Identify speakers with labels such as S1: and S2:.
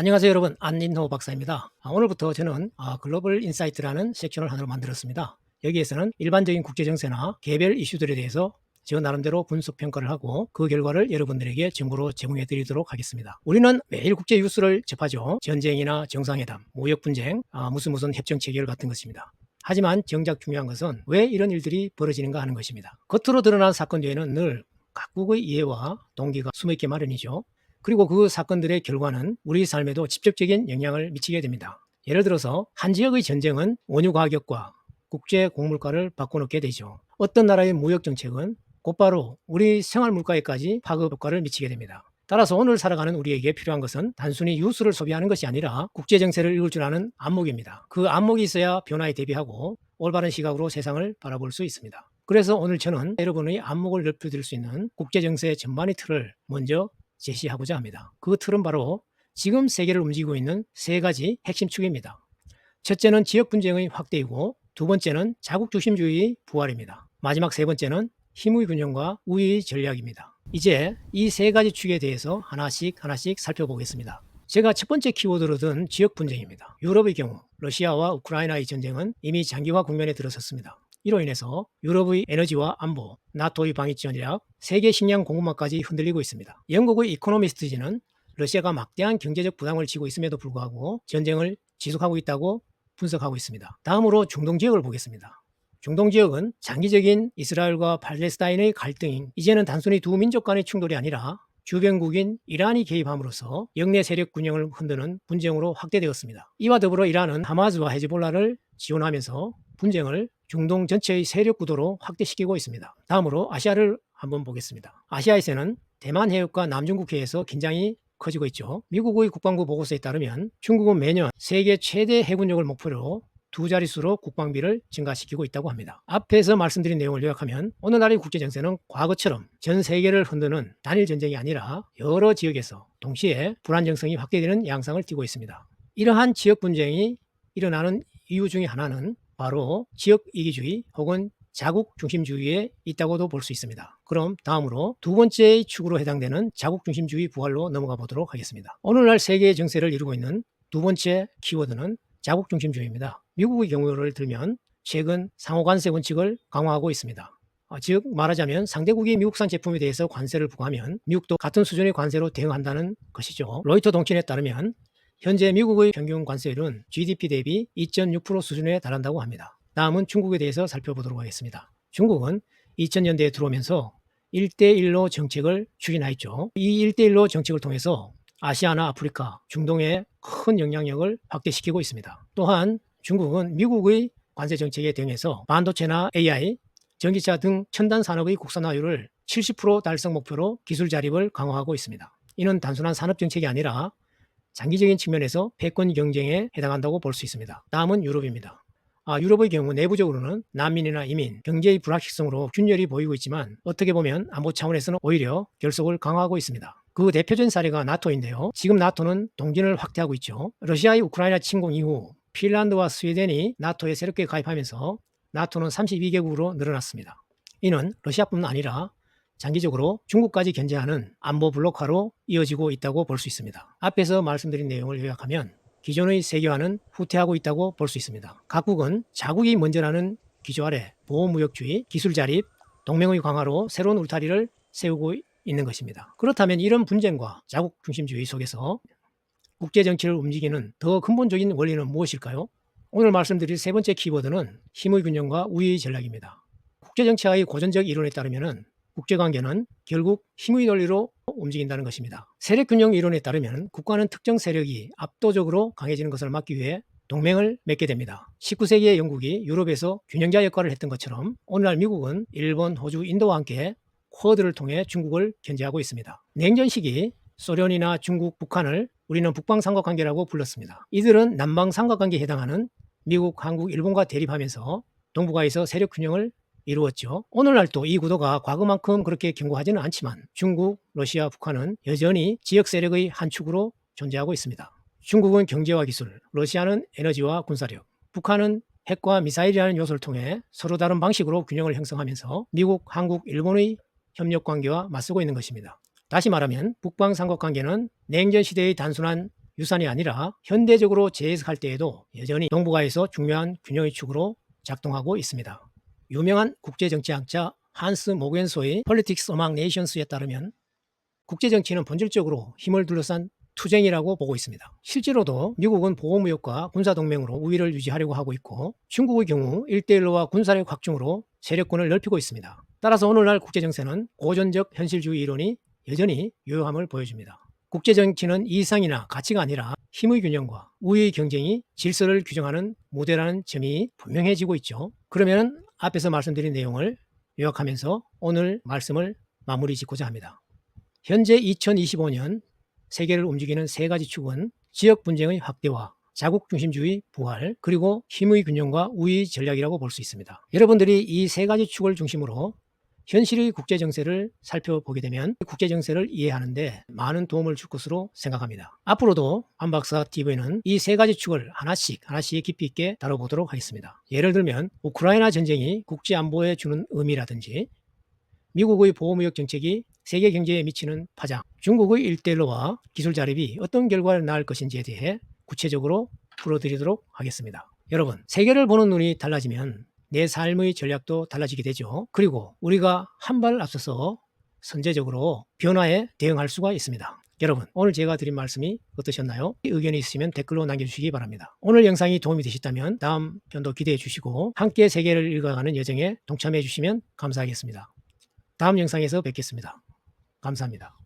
S1: 안녕하세요 여러분, 안민호 박사입니다. 오늘부터 저는 글로벌 인사이트라는 섹션을 하나 만들었습니다. 여기에서는 일반적인 국제정세나 개별 이슈들에 대해서 저 나름대로 분석 평가를 하고 그 결과를 여러분들에게 정보로 제공해 드리도록 하겠습니다. 우리는 매일 국제 뉴스를 접하죠. 전쟁이나 정상회담, 무역 분쟁, 무슨 협정 체결 같은 것입니다. 하지만 정작 중요한 것은 왜 이런 일들이 벌어지는가 하는 것입니다. 겉으로 드러난 사건 뒤에는 늘 각국의 이해와 동기가 숨어있기 마련이죠. 그리고 그 사건들의 결과는 우리 삶에도 직접적인 영향을 미치게 됩니다. 예를 들어서 한 지역의 전쟁은 원유 가격과 국제 곡물가를 바꿔놓게 되죠. 어떤 나라의 무역 정책은 곧바로 우리 생활 물가에까지 파급 효과를 미치게 됩니다. 따라서 오늘 살아가는 우리에게 필요한 것은 단순히 뉴스를 소비하는 것이 아니라 국제 정세를 읽을 줄 아는 안목입니다. 그 안목이 있어야 변화에 대비하고 올바른 시각으로 세상을 바라볼 수 있습니다. 그래서 오늘 저는 여러분의 안목을 넓혀드릴 수 있는 국제 정세 전반의 틀을 먼저 제시하고자 합니다. 그 틀은 바로 지금 세계를 움직이고 있는 세 가지 핵심 축입니다. 첫째는 지역 분쟁의 확대이고, 두 번째는 자국 중심주의의 부활입니다. 마지막 세 번째는 힘의 균형과 우위의 전략입니다. 이제 이 세 가지 축에 대해서 하나씩 살펴보겠습니다. 제가 첫 번째 키워드로 든 지역 분쟁입니다. 유럽의 경우 러시아와 우크라이나의 전쟁은 이미 장기화 국면에 들어섰습니다. 이로 인해서 유럽의 에너지와 안보, 나토의 방위 전략, 세계 식량 공급망까지 흔들리고 있습니다. 영국의 이코노미스트지는 러시아가 막대한 경제적 부담을 지고 있음에도 불구하고 전쟁을 지속하고 있다고 분석하고 있습니다. 다음으로 중동 지역을 보겠습니다. 중동 지역은 장기적인 이스라엘과 팔레스타인의 갈등이 이제는 단순히 두 민족 간의 충돌이 아니라 주변국인 이란이 개입함으로써 영내 세력 균형을 흔드는 분쟁으로 확대되었습니다. 이와 더불어 이란은 하마스와 헤즈볼라를 지원하면서 분쟁을 중동 전체의 세력 구도로 확대시키고 있습니다. 다음으로 아시아를 한번 보겠습니다. 아시아에서는 대만 해협과 남중국 해에서 긴장이 커지고 있죠. 미국의 국방부 보고서에 따르면 중국은 매년 세계 최대 해군력을 목표로 두 자릿수로 국방비를 증가시키고 있다고 합니다. 앞에서 말씀드린 내용을 요약하면 오늘날의 국제정세는 과거처럼 전 세계를 흔드는 단일 전쟁이 아니라 여러 지역에서 동시에 불안정성이 확대되는 양상을 띠고 있습니다. 이러한 지역 분쟁이 일어나는 이유 중에 하나는 바로 지역 이기주의 혹은 자국 중심주의에 있다고도 볼 수 있습니다. 그럼 다음으로 두 번째 축으로 해당되는 자국 중심주의 부활로 넘어가 보도록 하겠습니다. 오늘날 세계의 정세를 이루고 있는 두 번째 키워드는 자국 중심주의입니다. 미국의 경우를 들면 최근 상호관세 원칙을 강화하고 있습니다. 즉 말하자면 상대국이 미국산 제품에 대해서 관세를 부과하면 미국도 같은 수준의 관세로 대응한다는 것이죠. 로이터 통신에 따르면 현재 미국의 평균 관세율은 GDP 대비 2.6% 수준에 달한다고 합니다. 다음은 중국에 대해서 살펴보도록 하겠습니다. 중국은 2000년대에 들어오면서 1대1로 정책을 추진하였죠. 이 1대1로 정책을 통해서 아시아나 아프리카, 중동에 큰 영향력을 확대시키고 있습니다. 또한 중국은 미국의 관세 정책에 대응해서 반도체나 AI, 전기차 등 첨단 산업의 국산화율을 70% 달성 목표로 기술 자립을 강화하고 있습니다. 이는 단순한 산업 정책이 아니라 장기적인 측면에서 패권 경쟁에 해당한다고 볼 수 있습니다. 다음은 유럽입니다. 유럽의 경우 내부적으로는 난민이나 이민, 경제의 불확실성으로 균열이 보이고 있지만 어떻게 보면 안보 차원에서는 오히려 결속을 강화하고 있습니다. 그 대표적인 사례가 나토인데요. 지금 나토는 동진을 확대하고 있죠. 러시아의 우크라이나 침공 이후 핀란드와 스웨덴이 나토에 새롭게 가입하면서 나토는 32개국으로 늘어났습니다. 이는 러시아뿐만 아니라 장기적으로 중국까지 견제하는 안보 블록화로 이어지고 있다고 볼 수 있습니다. 앞에서 말씀드린 내용을 요약하면 기존의 세계화는 후퇴하고 있다고 볼 수 있습니다. 각국은 자국이 먼저라는 기조 아래 보호무역주의, 기술 자립, 동맹의 강화로 새로운 울타리를 세우고 있는 것입니다. 그렇다면 이런 분쟁과 자국 중심주의 속에서 국제정치를 움직이는 더 근본적인 원리는 무엇일까요? 오늘 말씀드릴 세 번째 키워드는 힘의 균형과 우위의 전략입니다. 국제정치의 고전적 이론에 따르면 국제관계는 결국 힘의 논리로 움직인다는 것입니다. 세력균형 이론에 따르면 국가는 특정 세력이 압도적으로 강해지는 것을 막기 위해 동맹을 맺게 됩니다. 19세기의 영국이 유럽에서 균형자 역할을 했던 것처럼 오늘날 미국은 일본, 호주, 인도와 함께 쿼드를 통해 중국을 견제하고 있습니다. 냉전 시기 소련이나 중국, 북한을 우리는 북방삼각관계라고 불렀습니다. 이들은 남방삼각관계에 해당하는 미국, 한국, 일본과 대립하면서 동북아에서 세력균형을 이루었죠. 오늘날도 이 구도가 과거만큼 그렇게 견고하지는 않지만 중국, 러시아, 북한은 여전히 지역 세력의 한 축으로 존재하고 있습니다. 중국은 경제와 기술, 러시아는 에너지와 군사력, 북한은 핵과 미사일이라는 요소를 통해 서로 다른 방식으로 균형을 형성하면서 미국, 한국, 일본의 협력관계와 맞서고 있는 것입니다. 다시 말하면 북방삼각관계는 냉전 시대의 단순한 유산이 아니라 현대적으로 재해석할 때에도 여전히 동북아에서 중요한 균형의 축으로 작동하고 있습니다. 유명한 국제정치학자 한스 모겐소의 Politics Among Nations에 따르면 국제정치는 본질적으로 힘을 둘러싼 투쟁이라고 보고 있습니다. 실제로도 미국은 보호무역과 군사동맹으로 우위를 유지하려고 하고 있고 중국의 경우 1대1로와 군사력 확충으로 세력권을 넓히고 있습니다. 따라서 오늘날 국제정세는 고전적 현실주의 이론이 여전히 유효함을 보여줍니다. 국제정치는 이상이나 가치가 아니라 힘의 균형과 우위의 경쟁이 질서를 규정하는 무대라는 점이 분명해지고 있죠. 그러면 앞에서 말씀드린 내용을 요약하면서 오늘 말씀을 마무리 짓고자 합니다. 현재 2025년 세계를 움직이는 세 가지 축은 지역 분쟁의 확대와 자국 중심주의 부활, 그리고 힘의 균형과 우위 전략이라고 볼 수 있습니다. 여러분들이 이 세 가지 축을 중심으로 현실의 국제 정세를 살펴보게 되면 국제 정세를 이해하는데 많은 도움을 줄 것으로 생각합니다. 앞으로도 안박사 TV는 이 세 가지 축을 하나씩 깊이 있게 다뤄보도록 하겠습니다. 예를 들면 우크라이나 전쟁이 국제 안보에 주는 의미라든지 미국의 보호무역 정책이 세계 경제에 미치는 파장, 중국의 일대일로와 기술 자립이 어떤 결과를 낳을 것인지에 대해 구체적으로 풀어드리도록 하겠습니다. 여러분, 세계를 보는 눈이 달라지면 내 삶의 전략도 달라지게 되죠. 그리고 우리가 한 발 앞서서 선제적으로 변화에 대응할 수가 있습니다. 여러분, 오늘 제가 드린 말씀이 어떠셨나요? 의견이 있으시면 댓글로 남겨주시기 바랍니다. 오늘 영상이 도움이 되셨다면 다음 편도 기대해 주시고 함께 세계를 읽어가는 여정에 동참해 주시면 감사하겠습니다. 다음 영상에서 뵙겠습니다. 감사합니다.